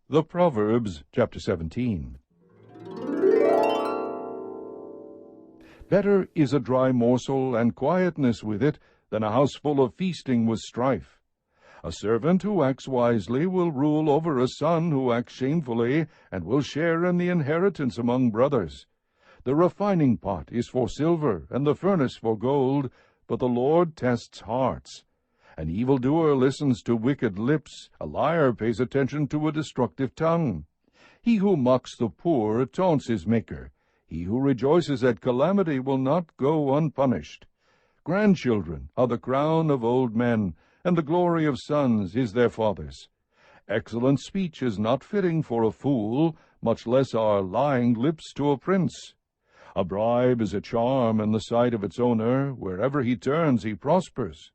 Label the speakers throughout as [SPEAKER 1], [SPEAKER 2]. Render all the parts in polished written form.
[SPEAKER 1] The Proverbs, chapter 17. Better is a dry morsel and quietness with it than a house full of feasting with strife. A servant who acts wisely will rule over a son who acts shamefully, and will share in the inheritance among brothers. The refining pot is for silver, and the furnace for gold, but the Lord tests hearts. An evildoer listens to wicked lips, a liar pays attention to a destructive tongue. He who mocks the poor taunts his Maker. He who rejoices at calamity will not go unpunished. Grandchildren are the crown of old men, and the glory of sons is their fathers. Excellent speech is not fitting for a fool, much less are lying lips to a prince. A bribe is a charm in the sight of its owner. Wherever he turns, he prospers.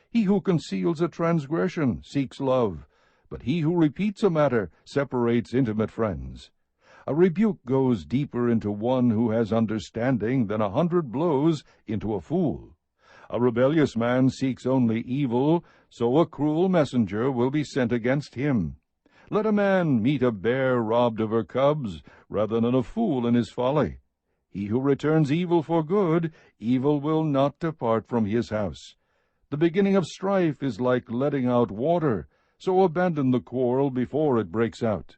[SPEAKER 1] He who conceals a transgression seeks love, but he who repeats a matter separates intimate friends. A rebuke goes deeper into one who has understanding than 100 blows into a fool. A rebellious man seeks only evil, so a cruel messenger will be sent against him. Let a man meet a bear robbed of her cubs, rather than a fool in his folly. He who returns evil for good, evil will not depart from his house. The beginning of strife is like letting out water, so abandon the quarrel before it breaks out.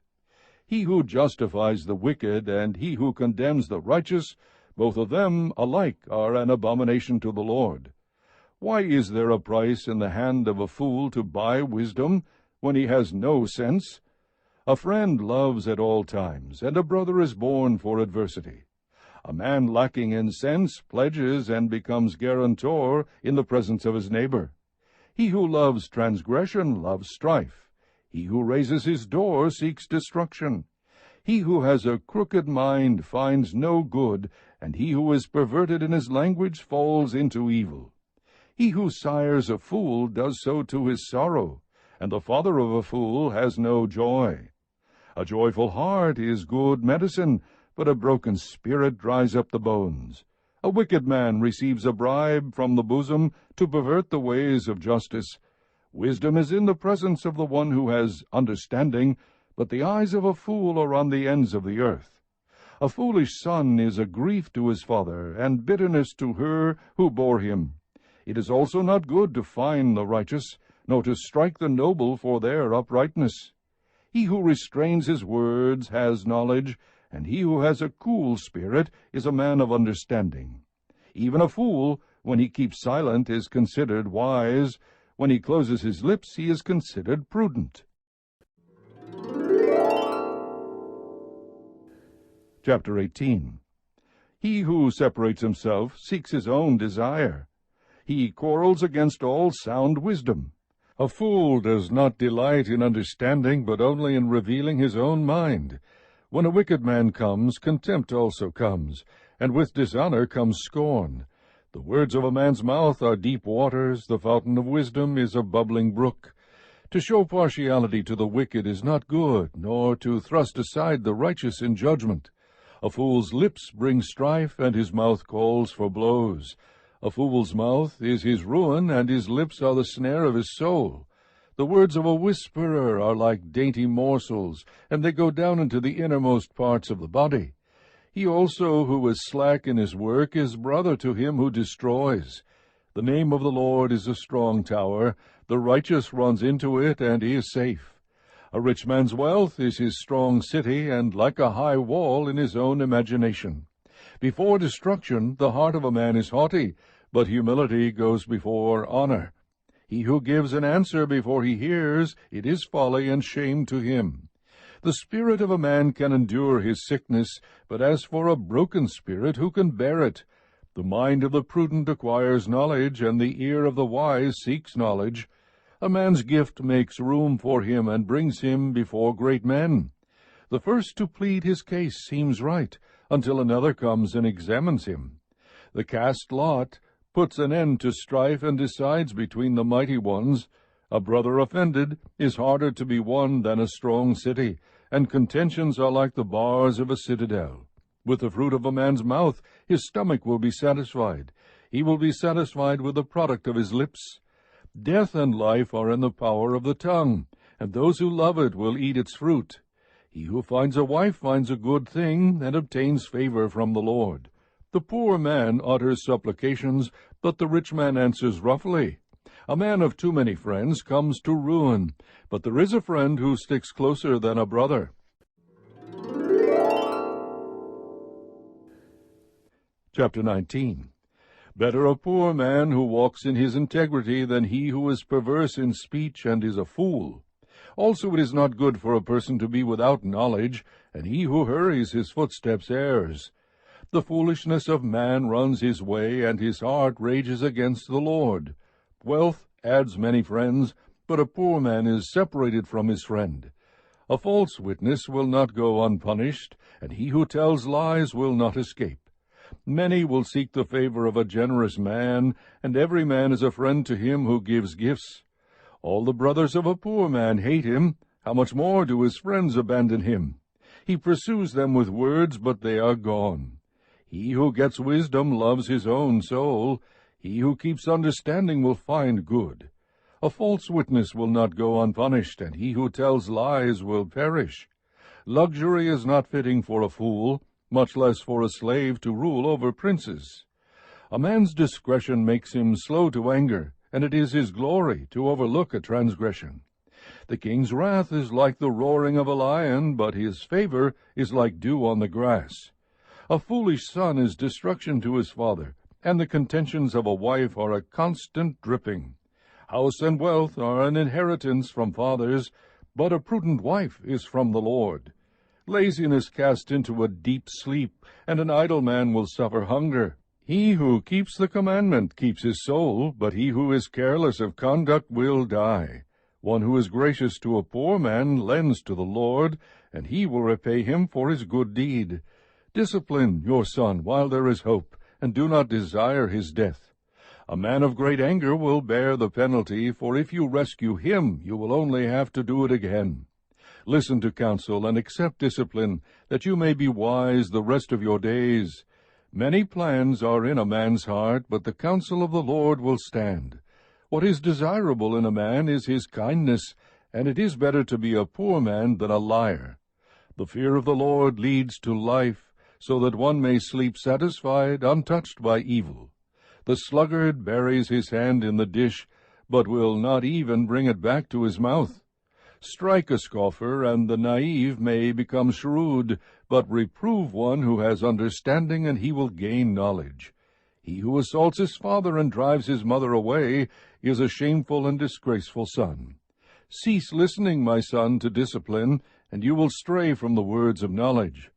[SPEAKER 1] He who justifies the wicked and he who condemns the righteous, both of them alike are an abomination to the Lord. Why is there a price in the hand of a fool to buy wisdom, when he has no sense? A friend loves at all times, and a brother is born for adversity. A man lacking in sense pledges and becomes guarantor in the presence of his neighbor. He who loves transgression loves strife. He who raises his door seeks destruction. He who has a crooked mind finds no good, and he who is perverted in his language falls into evil. He who sires a fool does so to his sorrow, and the father of a fool has no joy. A joyful heart is good medicine, but a broken spirit dries up the bones. A wicked man receives a bribe from the bosom to pervert the ways of justice. Wisdom is in the presence of the one who has understanding, but the eyes of a fool are on the ends of the earth. A foolish son is a grief to his father, and bitterness to her who bore him. It is also not good to fine the righteous, nor to strike the noble for their uprightness. He who restrains his words has knowledge, and he who has a cool spirit is a man of understanding. Even a fool, when he keeps silent, is considered wise. When he closes his lips, he is considered prudent. Chapter 18. He who separates himself seeks his own desire. He quarrels against all sound wisdom. A fool does not delight in understanding, but only in revealing his own mind. When a wicked man comes, contempt also comes, and with dishonor comes scorn. The words of a man's mouth are deep waters, the fountain of wisdom is a bubbling brook. To show partiality to the wicked is not good, nor to thrust aside the righteous in judgment. A fool's lips bring strife, and his mouth calls for blows. A fool's mouth is his ruin, and his lips are the snare of his soul. The words of a whisperer are like dainty morsels, and they go down into the innermost parts of the body. He also who is slack in his work is brother to him who destroys. The name of the Lord is a strong tower. The righteous runs into it, and he is safe. A rich man's wealth is his strong city, and like a high wall in his own imagination. Before destruction the heart of a man is haughty, but humility goes before honor. He who gives an answer before he hears, it is folly and shame to him. The spirit of a man can endure his sickness, but as for a broken spirit, who can bear it? The mind of the prudent acquires knowledge, and the ear of the wise seeks knowledge. A man's gift makes room for him and brings him before great men. The first to plead his case seems right, until another comes and examines him. The cast lot puts an end to strife and decides between the mighty ones. A brother offended is harder to be won than a strong city, and contentions are like the bars of a citadel. With the fruit of a man's mouth his stomach will be satisfied. He will be satisfied with the product of his lips. Death and life are in the power of the tongue, and those who love it will eat its fruit. He who finds a wife finds a good thing, and obtains favor from the Lord. The poor man utters supplications, but the rich man answers roughly. A man of too many friends comes to ruin, but there is a friend who sticks closer than a brother. Chapter 19. Better a poor man who walks in his integrity than he who is perverse in speech and is a fool. Also it is not good for a person to be without knowledge, and he who hurries his footsteps errs. The foolishness of man runs his way, and his heart rages against the Lord. Wealth adds many friends, but a poor man is separated from his friend. A false witness will not go unpunished, and he who tells lies will not escape. Many will seek the favor of a generous man, and every man is a friend to him who gives gifts. All the brothers of a poor man hate him. How much more do his friends abandon him? He pursues them with words, but they are gone. He who gets wisdom loves his own soul. He who keeps understanding will find good. A false witness will not go unpunished, and he who tells lies will perish. Luxury is not fitting for a fool, much less for a slave to rule over princes. A man's discretion makes him slow to anger, and it is his glory to overlook a transgression. The king's wrath is like the roaring of a lion, but his favor is like dew on the grass. A foolish son is destruction to his father, and the contentions of a wife are a constant dripping. House and wealth are an inheritance from fathers, but a prudent wife is from the Lord. Laziness casts into a deep sleep, and an idle man will suffer hunger. He who keeps the commandment keeps his soul, but he who is careless of conduct will die. One who is gracious to a poor man lends to the Lord, and he will repay him for his good deed. Discipline your son while there is hope, and do not desire his death. A man of great anger will bear the penalty, for if you rescue him, you will only have to do it again. Listen to counsel and accept discipline, that you may be wise the rest of your days. Many plans are in a man's heart, but the counsel of the Lord will stand. What is desirable in a man is his kindness, and it is better to be a poor man than a liar. The fear of the Lord leads to life, so that one may sleep satisfied, untouched by evil. The sluggard buries his hand in the dish, but will not even bring it back to his mouth. Strike a scoffer, and the naive may become shrewd, but reprove one who has understanding, and he will gain knowledge. He who assaults his father and drives his mother away is a shameful and disgraceful son. Cease listening, my son, to discipline, and you will stray from the words of knowledge.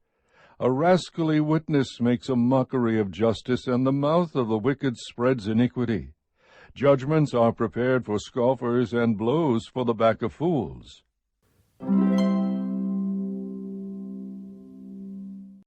[SPEAKER 1] A rascally witness makes a mockery of justice, and the mouth of the wicked spreads iniquity. Judgments are prepared for scoffers, and blows for the back of fools.